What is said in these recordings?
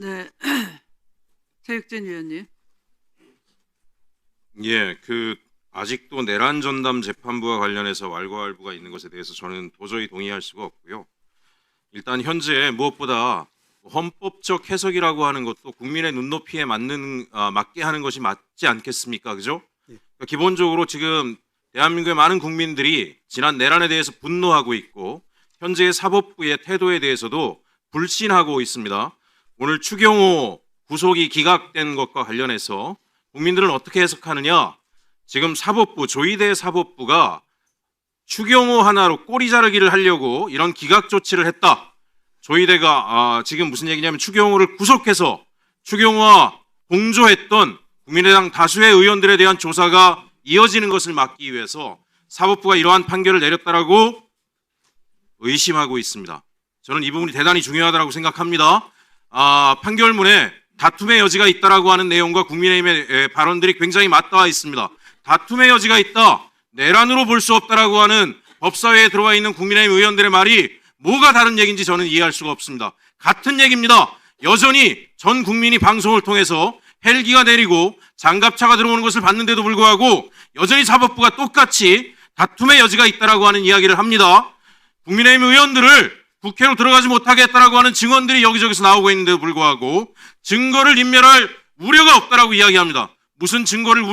네, 체육진 위원님. 예, 아직도 내란 전담 재판부와 관련해서 왈가왈부가 있는 것에 대해서 저는 도저히 동의할 수가 없고요. 일단 현재 무엇보다 헌법적 해석이라고 하는 것도 국민의 눈높이에 맞게 하는 것이 맞지 않겠습니까? 그죠? 그러니까 기본적으로 지금 대한민국의 많은 국민들이 지난 내란에 대해서 분노하고 있고 현재의 사법부의 태도에 대해서도 불신하고 있습니다. 오늘 추경호 구속이 기각된 것과 관련해서 국민들은 어떻게 해석하느냐? 지금 사법부, 조희대 사법부가 추경호 하나로 꼬리 자르기를 하려고 이런 기각 조치를 했다. 조희대가 지금 무슨 얘기냐면 추경호를 구속해서 추경호와 공조했던 국민의당 다수의 의원들에 대한 조사가 이어지는 것을 막기 위해서 사법부가 이러한 판결을 내렸다라고 의심하고 있습니다. 저는 이 부분이 대단히 중요하다고 생각합니다. 판결문에 다툼의 여지가 있다라고 하는 내용과 국민의힘의 발언들이 굉장히 맞닿아 있습니다. 다툼의 여지가 있다, 내란으로 볼 수 없다라고 하는 법사위에 들어와 있는 국민의힘 의원들의 말이 뭐가 다른 얘기인지 저는 이해할 수가 없습니다. 같은 얘기입니다. 여전히 전 국민이 방송을 통해서 헬기가 내리고 장갑차가 들어오는 것을 봤는데도 불구하고 여전히 사법부가 똑같이 다툼의 여지가 있다라고 하는 이야기를 합니다. 국민의힘 의원들을 국회로 들어가지 못하게 했다라고 하는 증언들이 여기저기서 나오고 있는데도 불구하고 증거를 인멸할 우려가 없다라고 이야기합니다. 무슨 증거를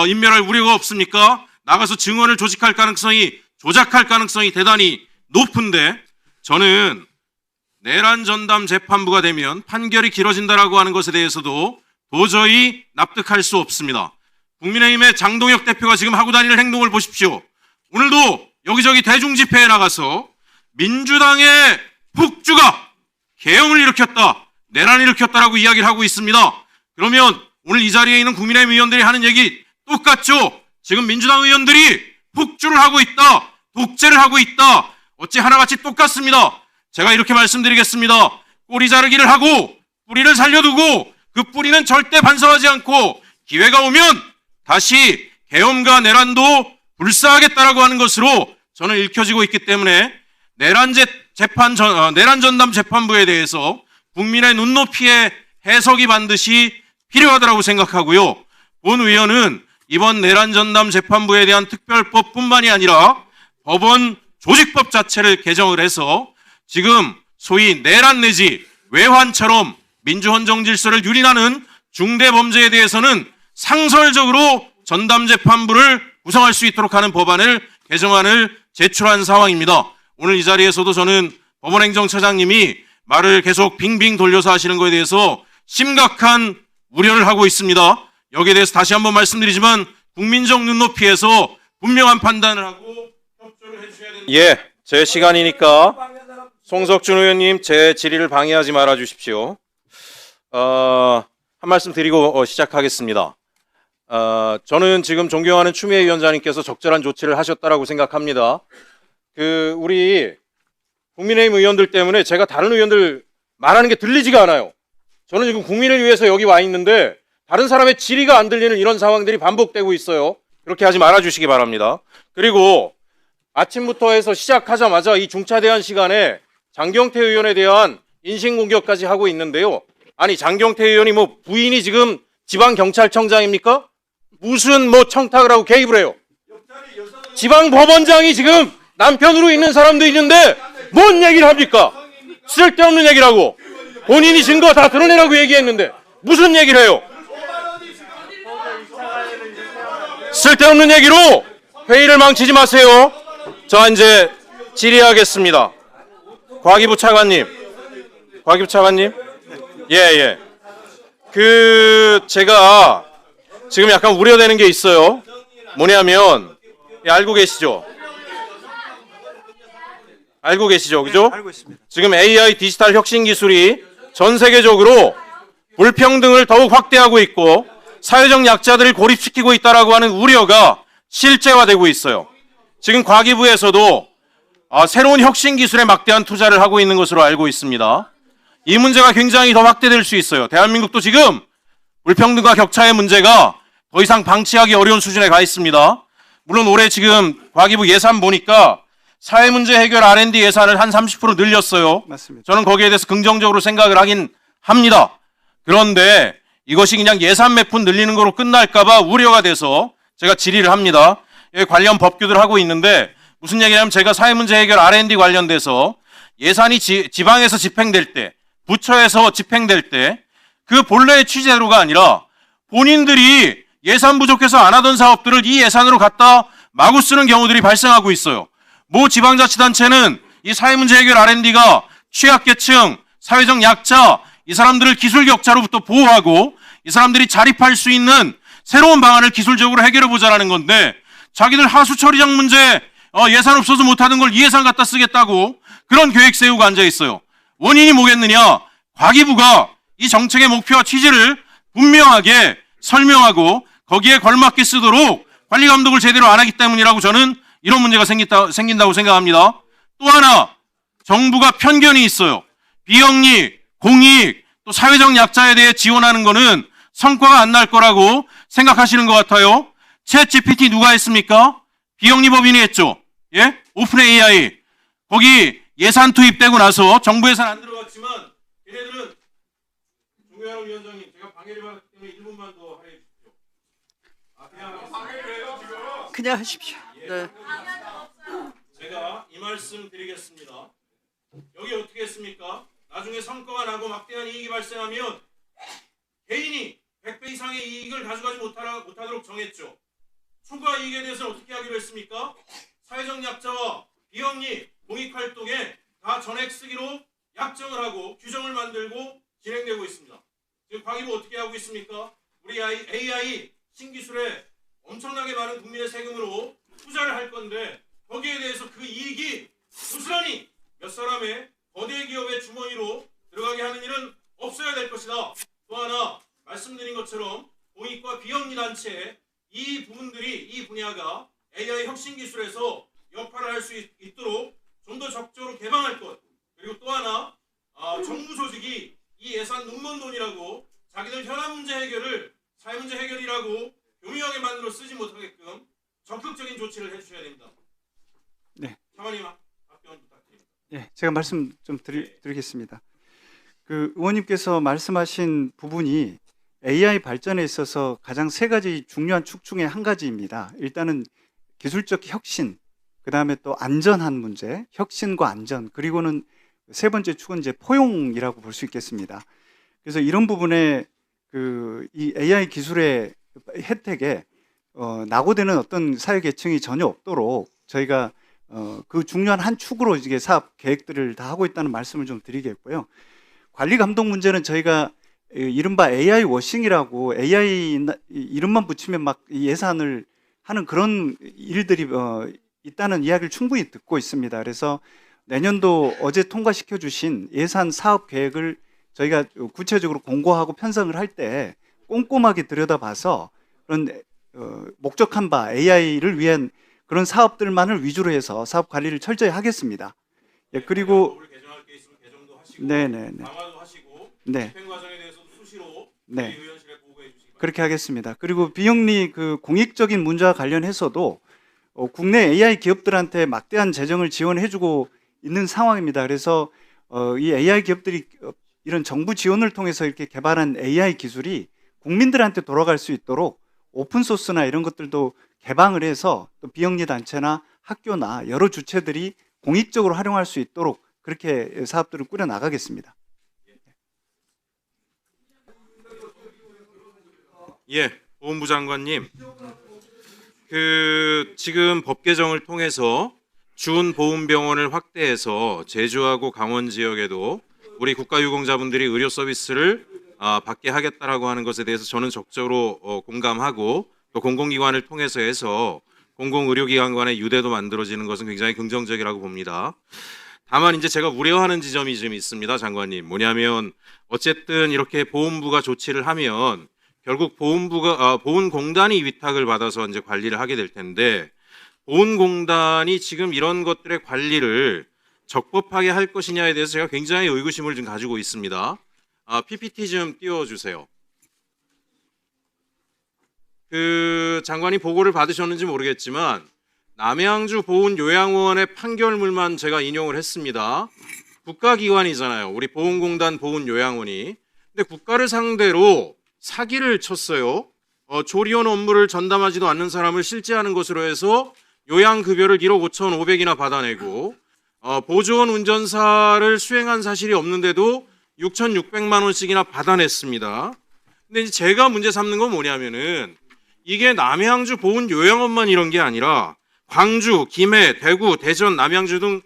인멸할 우려가 없습니까? 나가서 증언을 조작할 가능성이 대단히 높은데, 저는 내란 전담 재판부가 되면 판결이 길어진다라고 하는 것에 대해서도 도저히 납득할 수 없습니다. 국민의힘의 장동혁 대표가 지금 하고 다니는 행동을 보십시오. 오늘도 여기저기 대중 집회에 나가서 민주당의 폭주가 계엄을 일으켰다, 내란을 일으켰다라고 이야기를 하고 있습니다. 그러면 오늘 이 자리에 있는 국민의힘 의원들이 하는 얘기 똑같죠? 지금 민주당 의원들이 폭주를 하고 있다, 독재를 하고 있다, 어찌 하나같이 똑같습니다. 제가 이렇게 말씀드리겠습니다. 꼬리 자르기를 하고 뿌리를 살려두고 그 뿌리는 절대 반성하지 않고 기회가 오면 다시 계엄과 내란도 불사하겠다라고 하는 것으로 저는 읽혀지고 있기 때문에 내란 전담 재판부에 대해서 국민의 눈높이의 해석이 반드시 필요하다고 생각하고요. 본 의원은 이번 내란 전담 재판부에 대한 특별법뿐만이 아니라 법원 조직법 자체를 개정을 해서 지금 소위 내란 내지 외환처럼 민주헌정 질서를 유린하는 중대범죄에 대해서는 상설적으로 전담재판부를 구성할 수 있도록 하는 법안을 개정안을 제출한 상황입니다. 오늘 이 자리에서도 저는 법원행정처장님이 말을 계속 빙빙 돌려서 하시는 것에 대해서 심각한 우려를 하고 있습니다. 여기에 대해서 다시 한번 말씀드리지만 국민적 눈높이에서 분명한 판단을 하고 협조를 해주셔야 됩니다. 예, 제 시간이니까 송석준 의원님 제 질의를 방해하지 말아 주십시오. 한 말씀 드리고 시작하겠습니다. 저는 지금 존경하는 추미애 위원장님께서 적절한 조치를 하셨다라고 생각합니다. 우리 국민의힘 의원들 때문에 제가 다른 의원들 말하는 게 들리지가 않아요. 저는 지금 국민을 위해서 여기 와 있는데 다른 사람의 질의가 안 들리는 이런 상황들이 반복되고 있어요. 그렇게 하지 말아 주시기 바랍니다. 그리고 아침부터 해서 시작하자마자 이 중차대한 시간에 장경태 의원에 대한 인신공격까지 하고 있는데요. 아니, 장경태 의원이 부인이 지금 지방경찰청장입니까? 무슨 청탁을 하고 개입을 해요. 지방법원장이 지금 남편으로 있는 사람도 있는데 뭔 얘기를 합니까? 쓸데없는 얘기를 하고 본인이 증거 다 드러내라고 얘기했는데 무슨 얘기를 해요? 쓸데없는 얘기로 회의를 망치지 마세요. 자, 이제 질의하겠습니다. 과기부 차관님. 예. 제가 지금 약간 우려되는 게 있어요. 뭐냐면, 알고 계시죠? 그죠? 알고 있습니다. 지금 AI 디지털 혁신 기술이 전 세계적으로 불평등을 더욱 확대하고 있고 사회적 약자들을 고립시키고 있다라고 하는 우려가 실제화되고 있어요. 지금 과기부에서도 새로운 혁신 기술에 막대한 투자를 하고 있는 것으로 알고 있습니다. 이 문제가 굉장히 더 확대될 수 있어요. 대한민국도 지금 불평등과 격차의 문제가 더 이상 방치하기 어려운 수준에 가 있습니다. 물론 올해 지금 과기부 예산 보니까 사회문제 해결 R&D 예산을 한 30% 늘렸어요. 맞습니다. 저는 거기에 대해서 긍정적으로 생각을 하긴 합니다. 그런데 이것이 그냥 예산 매푼 늘리는 거로 끝날까봐 우려가 돼서 제가 질의를 합니다. 관련 법규들 하고 있는데 무슨 얘기냐면 제가 사회문제 해결 R&D 관련돼서 예산이 지방에서 집행될 때, 부처에서 집행될 때 그 본래의 취지대로가 아니라 본인들이 예산 부족해서 안 하던 사업들을 이 예산으로 갖다 마구 쓰는 경우들이 발생하고 있어요. 모 지방자치단체는 이 사회문제 해결 R&D가 취약계층, 사회적 약자, 이 사람들을 기술 격차로부터 보호하고 이 사람들이 자립할 수 있는 새로운 방안을 기술적으로 해결해보자라는 건데 자기들 하수 처리장 문제 예산 없어서 못하는 걸 이 예산 갖다 쓰겠다고 그런 계획 세우고 앉아있어요. 원인이 뭐겠느냐? 과기부가 이 정책의 목표와 취지를 분명하게 설명하고 거기에 걸맞게 쓰도록 관리 감독을 제대로 안 하기 때문이라고 저는 이런 문제가 생긴다고 생각합니다. 또 하나, 정부가 편견이 있어요. 비영리, 공익, 또 사회적 약자에 대해 지원하는 거는 성과가 안 날 거라고 생각하시는 것 같아요. 챗 GPT 누가 했습니까? 비영리 법인이 했죠. 예? 오픈 AI. 거기 예산 투입되고 나서 정부 예산 안 들어갔지만 얘네들은 조경환 위원장님 제가 방해를 받기 때문에 1분만 더 할애해 주십시오. 그냥 방해를 해요 지금. 그냥 하십시오. 네. 제가 이 말씀 드리겠습니다. 여기 어떻게 했습니까? 나중에 성과가 나고 막대한 이익이 발생하면 개인이 100배 이상의 이익을 가져가지 못하도록 정했죠. 초과 이익에 대해서는 어떻게 하기로 했습니까? 사회적 약자와 비영리, 공익활동에 다 전액 쓰기로 약정을 하고 규정을 만들고 진행되고 있습니다. 지금 과기부 어떻게 하고 있습니까? 우리 AI 신기술에 엄청나게 많은 국민의 세금으로 투자를 할 건데 거기에 대해서 그 이익이 부스란히 몇 사람의 거대 기업의 주머니로 들어가게 하는 일은 없어야 될 것이다. 또 하나 말씀드린 것처럼 공익과 비영리 단체 이 부분들이 이 분야가 AI 혁신 기술에서 역할을 할 수 있도록 좀 더 적극적으로 개방할 것. 그리고 또 하나 정부 조직이 이 예산 눈먼 돈이라고 자기들 현안 문제 해결을 사회 문제 해결이라고 교묘하게 만들어 쓰지 못하게끔 적극적인 조치를 해주셔야 됩니다. 네. 차관님 답변 부탁드립니다. 예, 제가 말씀 좀 드리겠습니다. 그 의원님께서 말씀하신 부분이 AI 발전에 있어서 가장 세 가지 중요한 축 중에 한 가지입니다. 일단은 기술적 혁신, 그 다음에 또 안전한 문제, 혁신과 안전, 그리고는 세 번째 축은 이제 포용이라고 볼 수 있겠습니다. 그래서 이런 부분에 이 AI 기술의 혜택에 낙오되는 어떤 사회 계층이 전혀 없도록 저희가 그 중요한 한 축으로 이게 사업 계획들을 다 하고 있다는 말씀을 좀 드리겠고요. 관리 감독 문제는 저희가 이른바 AI 워싱이라고 AI 이름만 붙이면 막 예산을 하는 그런 일들이 있다는 이야기를 충분히 듣고 있습니다. 그래서 내년도 어제 통과시켜 주신 예산 사업 계획을 저희가 구체적으로 공고하고 편성을 할 때 꼼꼼하게 들여다봐서 그런 목적한 바 AI를 위한 그런 사업들만을 위주로 해서 사업 관리를 철저히 하겠습니다. 예, 그리고 개정할 게 있으면 개정도 하시고 네네네. 강화도 하시고 네. 집행 과정에 대해서도 수시로 네. 의원실에 보고해 주시기 바랍니다. 그렇게 하겠습니다. 그리고 비영리 공익적인 문제와 관련해서도 국내 AI 기업들한테 막대한 재정을 지원해주고 있는 상황입니다. 그래서 이 AI 기업들이 이런 정부 지원을 통해서 이렇게 개발한 AI 기술이 국민들한테 돌아갈 수 있도록 오픈 소스나 이런 것들도 개방을 해서 또 비영리 단체나 학교나 여러 주체들이 공익적으로 활용할 수 있도록 그렇게 사업들을 꾸려 나가겠습니다. 예, 보훈부 장관님. 지금 법 개정을 통해서 준보훈병원을 확대해서 제주하고 강원 지역에도 우리 국가유공자분들이 의료 서비스를 받게 하겠다라고 하는 것에 대해서 저는 적극적으로 공감하고 또 공공기관을 통해서 해서 공공의료기관 간의 유대도 만들어지는 것은 굉장히 긍정적이라고 봅니다. 다만 이제 제가 우려하는 지점이 좀 있습니다, 장관님. 뭐냐면 어쨌든 이렇게 보훈부가 조치를 하면 결국 보훈공단이 위탁을 받아서 이제 관리를 하게 될 텐데 보훈공단이 지금 이런 것들의 관리를 적법하게 할 것이냐에 대해서 제가 굉장히 의구심을 좀 가지고 있습니다. PPT 좀 띄워주세요. 장관이 보고를 받으셨는지 모르겠지만 남양주 보훈요양원의 판결문만 제가 인용을 했습니다. 국가기관이잖아요. 우리 보훈공단 보훈요양원이. 근데 국가를 상대로 사기를 쳤어요. 조리원 업무를 전담하지도 않는 사람을 실제하는 것으로 해서 요양급여를 1억 5,500이나 받아내고 보조원 운전사를 수행한 사실이 없는데도 6,600만 원씩이나 받아냈습니다. 근데 이제 제가 문제 삼는 건 뭐냐면은 이게 남양주 보훈 요양원만 이런 게 아니라 광주, 김해, 대구, 대전, 남양주 등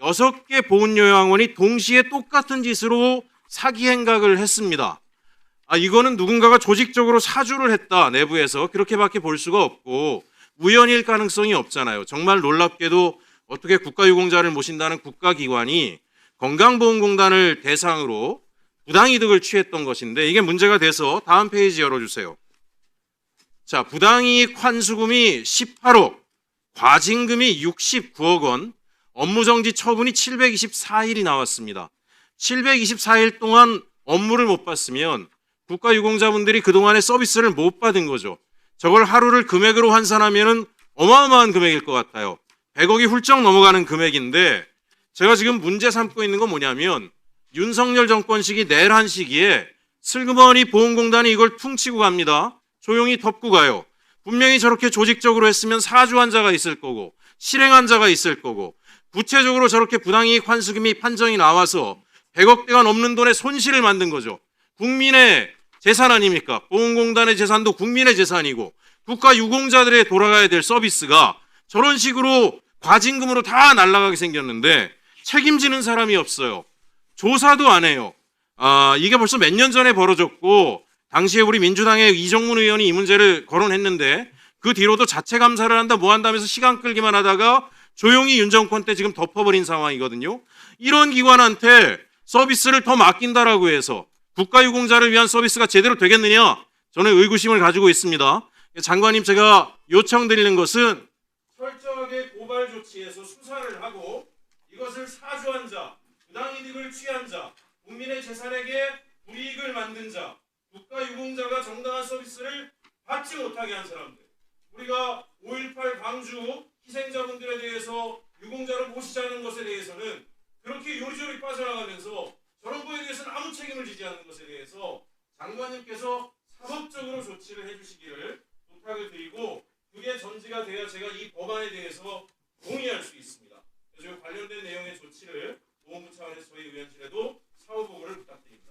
6개 보훈 요양원이 동시에 똑같은 짓으로 사기 행각을 했습니다. 이거는 누군가가 조직적으로 사주를 했다, 내부에서. 그렇게밖에 볼 수가 없고 우연일 가능성이 없잖아요. 정말 놀랍게도 어떻게 국가유공자를 모신다는 국가기관이 건강보험공단을 대상으로 부당이득을 취했던 것인데 이게 문제가 돼서 다음 페이지 열어주세요. 자, 부당이익 환수금이 18억, 과징금이 69억 원, 업무정지 처분이 724일이 나왔습니다. 724일 동안 업무를 못 봤으면 국가유공자분들이 그동안의 서비스를 못 받은 거죠. 저걸 하루를 금액으로 환산하면 어마어마한 금액일 것 같아요. 100억이 훌쩍 넘어가는 금액인데 제가 지금 문제 삼고 있는 건 뭐냐면 윤석열 정권 시기 내란 시기에 슬그머니 보험공단이 이걸 퉁치고 갑니다. 조용히 덮고 가요. 분명히 저렇게 조직적으로 했으면 사주 환자가 있을 거고 실행 환자가 있을 거고 구체적으로 저렇게 부당이익 환수금이 판정이 나와서 100억대가 넘는 돈의 손실을 만든 거죠. 국민의 재산 아닙니까? 보험공단의 재산도 국민의 재산이고 국가 유공자들에 돌아가야 될 서비스가 저런 식으로 과징금으로 다 날아가게 생겼는데 책임지는 사람이 없어요. 조사도 안 해요. 이게 벌써 몇 년 전에 벌어졌고 당시에 우리 민주당의 이정문 의원이 이 문제를 거론했는데 그 뒤로도 자체 감사를 한다 뭐 한다면서 시간 끌기만 하다가 조용히 윤 정권 때 지금 덮어버린 상황이거든요. 이런 기관한테 서비스를 더 맡긴다라고 해서 국가유공자를 위한 서비스가 제대로 되겠느냐? 저는 의구심을 가지고 있습니다. 장관님, 제가 요청드리는 것은 철저하게 고발 조치해서 수사를 하고 이것을 사주한 자, 부당이득을 취한 자, 국민의 재산에게 불이익을 만든 자, 국가유공자가 정당한 서비스를 받지 못하게 한 사람들, 우리가 5.18 광주 희생자분들에 대해서 유공자를 모시자는 것에 대해서는 그렇게 요리조리 빠져나가면서 저런 거에 대해서는 아무 책임을 지지 않는 것에 대해서 장관님께서 사법적으로 조치를 해주시기를 부탁을 드리고 그게 전제가 돼야 제가 이 법안에 대해서 동의할 수 있습니다. 그래서 관련된 내용의 조치를 보훈부 차원에서 저희 의원실에도 사후 보고를 부탁드립니다.